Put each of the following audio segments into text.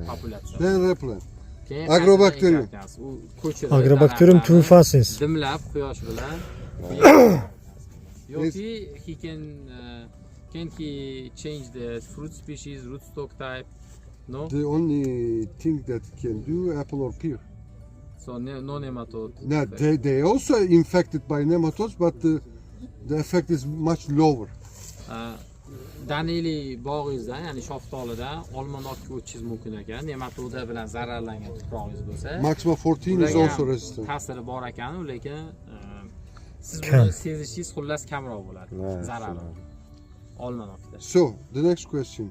populyatsiya. Then replant. Agrobacterium. U ko'chirib Agrobacterium tuberculosis. dimlab quyosh bilan yoki can he change the fruit species, rootstock type? No. The only thing that can do apple or pear. So no nematode. Now they also infected by nematodes, but the effect is much lower. Daneli bog'ingizda, ya'ni shoftolida olmonokka o'tishingiz mumkin ekan. Nematoda bilan zararlangan tuprog'ingiz bo'lsa. Maxima 14 is also resistant. Ta'siri bor ekan, lekin siz buni sezishingiz xullas kamroq bo'ladi. Zarari. Olmonokda. So, the next question.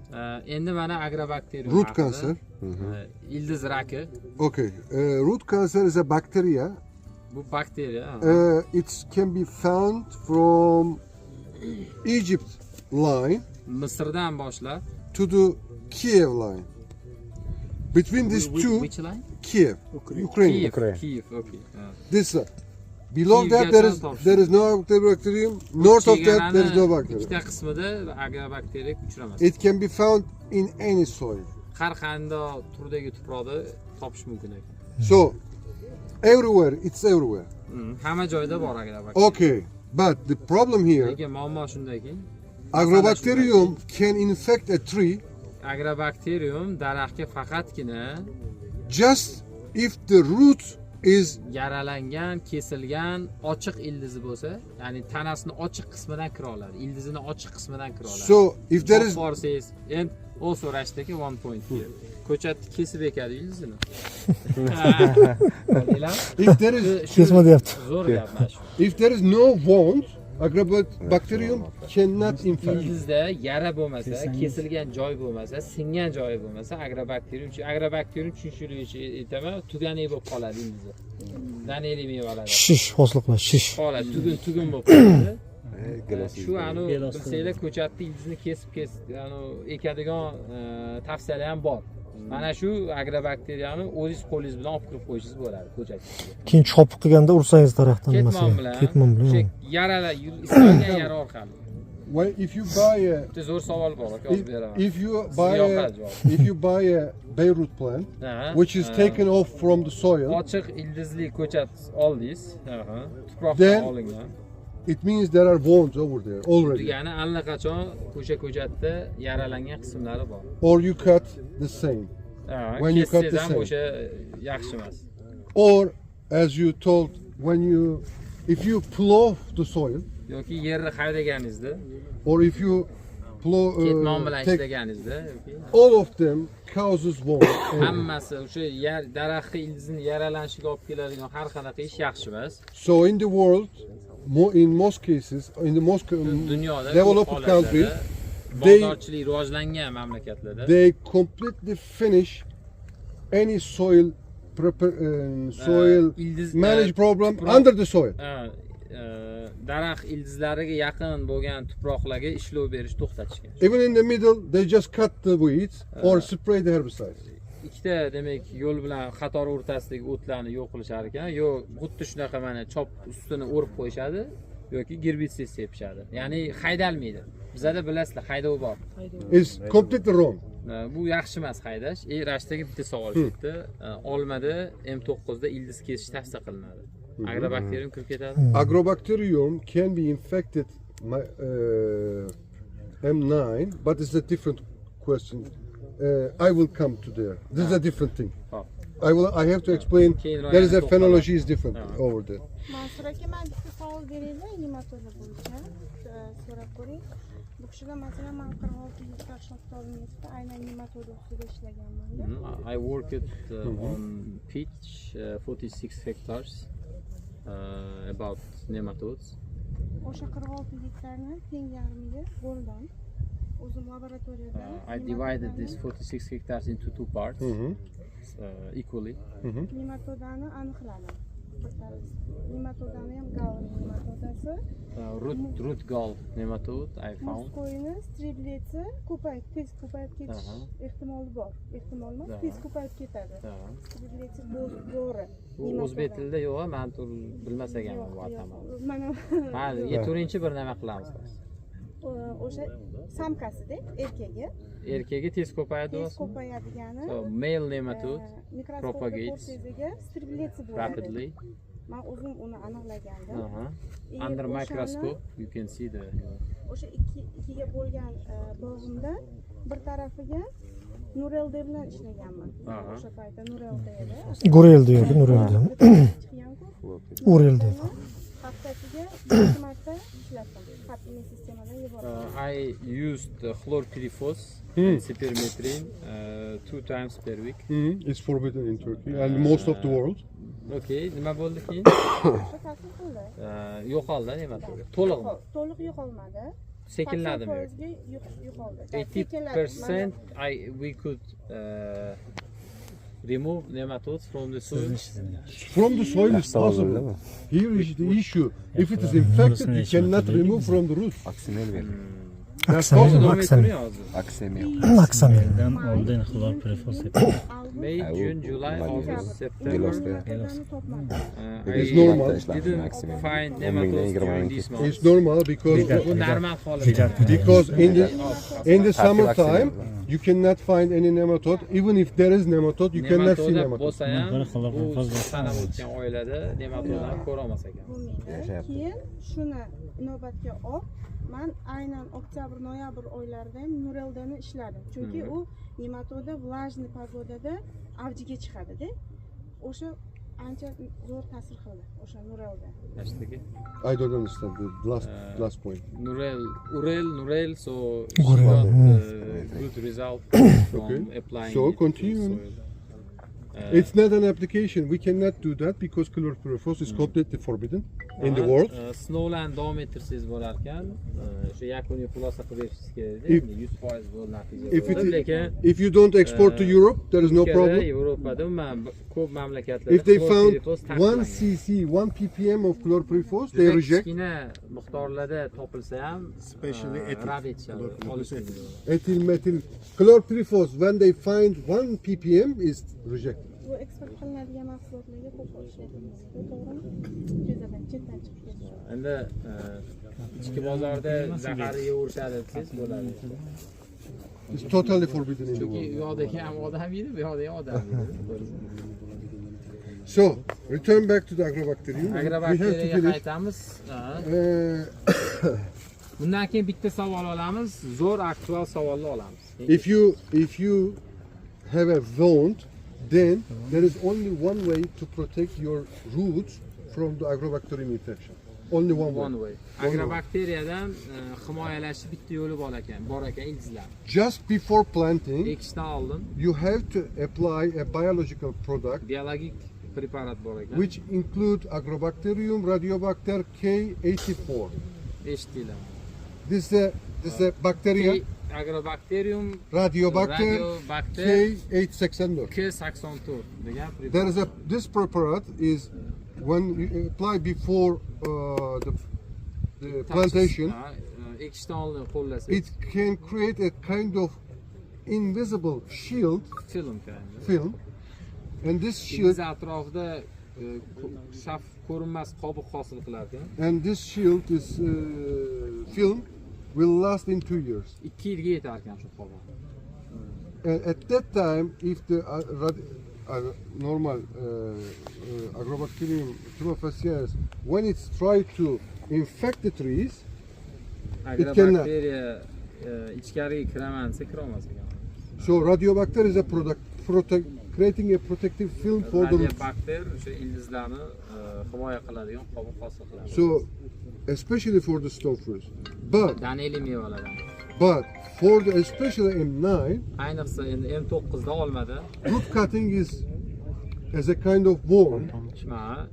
Endi mana agrobacterium. Root cancer. Ildiz raki. Okay. Root cancer is a bacteria. Bu bakteriya. It can be found from Egypt line Misrdan boshlab to the Kiev line. Between these two, which line? Kiev, Ukraine. Kiev, okay. This below that there is no bacterium. North of that there is no bacterium. Ikkita qismida agrobakteriya uchramas. It can be found in any soil. Har qanday turdagi tuproqda topish mumkin ekan. So everywhere, it's everywhere. Hamma joyda bor agrobakteriya. Okay, but the problem here, Lekin muammo shundaki, agrobacterium can infect a tree agrobakterium daraxtga faqatgina just if the root is yaralangan, kesilgan, ochiq ildizi bo'lsa, ya'ni tanasini ochiq qismidan kira oladi, ildizini ochiq qismidan kira oladi. So if there is forces and also rashdagi 1 point here. Ko'chatni kesib ekadi ildizini. if there is Kesma deyapti. Zo'r gap mana shu. if there is no wound, agrobacterium cannot infect. Ildizda yara bo'lmasa, kesilgan joy bo'lmasa, singan joyi bo'lmasa, agrobakterium tushuntiruvchi aytaman, tuganik bo'lib qoladi ildizi. Daneli mevalar. Shish hosillar, shish. Qoladi, tugun bo'lib qoladi. Shu bilsanglar ko'chatni ildizini kesib ekadigan tavsiyalar ham bor. Mana shu agrobakteriyani o'zingiz qo'lingiz bilan olib kirib qo'yishingiz bo'ladi ko'chatga. Keyin chopib qilganda ursangiz daraxtdan Ketmon bilan. Ketmon bilan. Yaralar, istalgan yara orqali. Well, if you buy a Zo'r savol bor, aka, olib beraman. if you buy a Beirut plant which is taken off from the soil, Ochiq ildizli ko'chat oldingiz, tuproqdan Then- olingan. it means there are wounds over there already. Degani allaqachon ko'chatda yaralangan qismlari bor. Or you cut the same. When you cut the Kessiz ham same. o'sha yaxshi emas. Or as you told, if you plow the soil, Yoki yerni haydaganingizda, or if you plow, ketmon bilan take ishlaganingizda yoki all of them causes wound. hammasi o'sha daraxtni ildizini yaralanishiga olib keladigan har qanaqa ish yaxshi emas. So in the world, in most cases, in the most Dunyoda developed countries, bozorchilik rivojlangan mamlakatlarda they completely finish any soil manage problem under the soil. daraxt ildizlariga yaqin bo'lgan tuproqlarga ishlov berish to'xtatishgan. Even in the middle, they just cut the weeds or spray the herbicides. Ikkita demak yo'l bilan qator o'rtasidagi o'tlarni yo'q qilishar ekan, yo xuddi shunaqa mana chop ustini o'rib qo'yishadi yoki gerbitsid sepishadi. Ya'ni haydalmaydi. Bizada bilasizlar, haydov bor. It's completely wrong. Bu yaxshi emas haydash. Rashdagi bitta savol ketdi. Olmada M9 da ildiz kesish tavsiya qilinadi. Agrobakterium kirib ketadi. Agrobacterium can be infected M9, but it's a different question. I will come to there. This is a different thing. I have to explain. There is a phenology is different over there. Mansur aka, men bitta savol beraymi, nematoda bo'yicha so'rab ko'ring. Bu kishida masalan men 46 gektar shoftolingizda aynan nematoda ustida ishlaganman. I worked on peach 46 hectares about nematodes. O'sha 46 gektarni teng yarmiga bo'ldim. O'zim laboratoriyada. I divided this 46 hectares into two parts equally. Nematodani aniqladim. Nematodani ham gal nematodasi. Root gall nematode I found. Moskoyni stribletse tez ko'payib ketish ehtimoli bor. Ehtimol emas, tez ko'payib ketadi. Stribletse bo'ri. O'zbek tilida yo'q, men tur bilmas ekanman bu atamani. Mana Mayli, 4-bir nima qilamiz. o'sha samkasida erkagi. Erkagi tez ko'payadi Tez deyapsizmi? ko'payadigani. So male nematode Mikroskopda propagates ko'rsangiz stimulyatsiya bo'ladi. rapidly. Men o'zim uni aniqlagandim. Under microscope you can see the O'sha ikkiga bo'lgan bog'imda bir tarafiga Nurelda bilan ishlaganman. O'sha paytda Nurelda edi. Gurel diyordu, Nurel diyor. Urel diyor. Haftasiga 2 marta ishlatdim. Xatmiy sistemadan yubordim. I used chlorpyrifos and cypermethrin 2 times per week. It's forbidden in Turkey and most of the world. Okay, nima bo'ldi keyin? O'sha ta'sir qildi. Yo'qoldi nematode. To'liqmi? To'liq yo'qolmadi. Sekinladimi? 80% yo'qoldi. 80% we could remove nematodes from the soil. From the soil is possible. Here is the issue. If it is infected, you cannot remove from the roots. Aksamil. Aksamil. Oldin xlorpirifos May, June, July, August, September. It's normal. Didn't find nematodes during this month. It's normal because Bu normal holat. because in the summertime you cannot find any nematode. Even if there is nematode, you cannot see Nematode nematode. bo'lsa ham bu sanab o'tgan oilada nematoddan ko'ra olmas ekan. Bo'lmaydi. Keyin shuni inobatga olib, men aynan oktyabr, noyabr oylarida Nureldani ishladim. Chunki u nematoda vlajniy pогодada avjiga chiqadi-da. O'sha ancha zo'r ta'sir qildi o'sha Nurelda. Hashtag I don't understand the last point. Nurel, so she Gurel, got good result from Okay. applying So it to the continue. soil. It's not an application. We cannot do that because chlorpyrifos is completely forbidden in the world. Snowland davom ettirsangiz bo'lar ekan, o'sha yakuniy xulosa qilib berishingiz kerak If- edi. 100% bu natija If it bo'ldi, lekin if you don't export to Europe, there is no problem. Yevropada ko'p mamlakatlarda If they found chlorpyrifos 1 taqiqlangan. cc, 1 ppm of chlorpyrifos, they Juda reject. kichkina miqdorlarda topilsa ham Especially ethyl. rad etishadi, olish kerak. Ethyl methyl chlorpyrifos when they find 1 ppm is rejected. Bu eksport qilinadigan mahsulotlarga ko'p ishlatamiz. To'g'rimi? Chezadan chetdan chiqib ketadi. Endi ichki bozorda zaharga urishadi desangiz bo'ladi. It's totally forbidden in the Chunki world. u yoqdagi ham odam yeydi, bu yoqdagi odam yeydi. So, return back to the agrobacterium. We have to Agrobakteriyaga finish. qaytamiz. Uh, Bundan keyin bitta savol olamiz, zo'r aktual savolni olamiz. if you have a wound, then there is only one way to protect your roots from the agrobacterium infection. Only one way. One way. Agrobakteriyadan himoyalash bitta yo'li bor ekan ildizlar. Just before planting, Ekishdan oldin you have to apply a biological product biologik preparat bor ekan. which include Agrobacterium radiobacter K84. Eshitdinglar. This is a bacteria Agrobacterium radiobacter radiobacter K884. K84 degan There preparat. is this preparat is when you apply before the plantation, Ekishdan oldin qo'llasangiz it can create a kind of invisible shield film kabi. film, and this shield Ildiz atrofida shaf ko'rinmas qobiq hosil qilar ekan. and this shield is film will last in 2 years. 2 yilga yetar ekan shu qobiq. And at that time, if the normal Agrobacterium tumefaciens, when it's tried to infect the trees, Agrobakteriya ichkariga kiramansa kirolmas ekan. so radiobacter is a creating a protective film for the roots. Radiobakter o'sha ildizlarni himoya qiladigan qobiq hosil qiladi. So, especially for the stone fruits. Daneli mevalardan. But for the especially M9, Ayniqsa endi M9da olmada root cutting is as a kind of wound.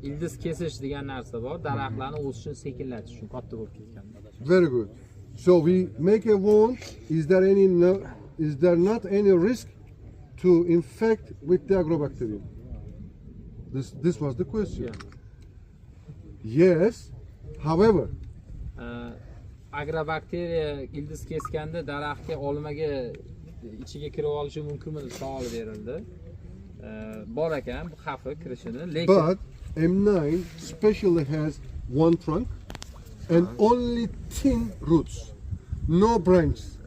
ildiz kesish degan narsa bor, daraxtlarni o'sishini sekinlatish uchun katta bo'lib ketganda. Very good. So we make a wound. Is there not any risk to infect with the agrobacterium? This was the question. Yes. However, Agrobakteriya ildiz kesganda daraxtga olmaga ichiga kirib olishi mumkinmi deb savol berildi. Bor ekan bu xavfi kirishini, lekin but M9 especially has one trunk and only thin roots. no branches.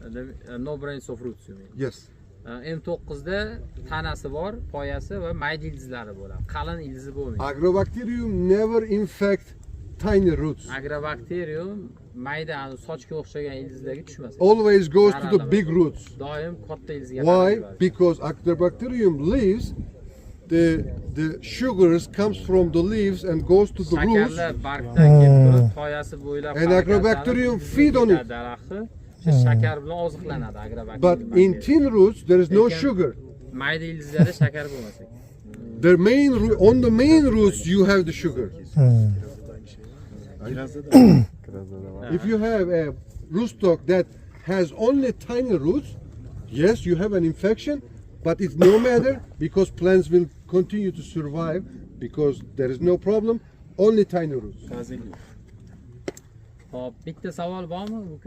No branch of roots you mean. Yes. M9da tanasi bor, poyasi va mayda ildizlari bo'ladi. Qalin ildizi bo'lmaydi. Agrobacterium never infect tiny roots. Agrobakterium mayda sochga o'xshagan ildizlarga tushmas. Always goes to the big roots. Doim katta ildizga Why? qaraydi. Because Agrobacterium leaves, the sugars comes from the leaves and goes to the roots. Shakarlar bargdan kelib turib, poyasi bo'ylab And Agrobacterium feed on it. Daraxti shakar bilan oziqlanadi agrobakterium. But in thin roots there is no sugar. Mayda ildizlarda shakar bo'lmas ekan. On the main roots you have the sugar. If you have a rootstock that has only tiny roots, yes, you have an infection, but it's no matter because plants will continue to survive because there is no problem, only tiny roots. Hop, bitta savol bormi?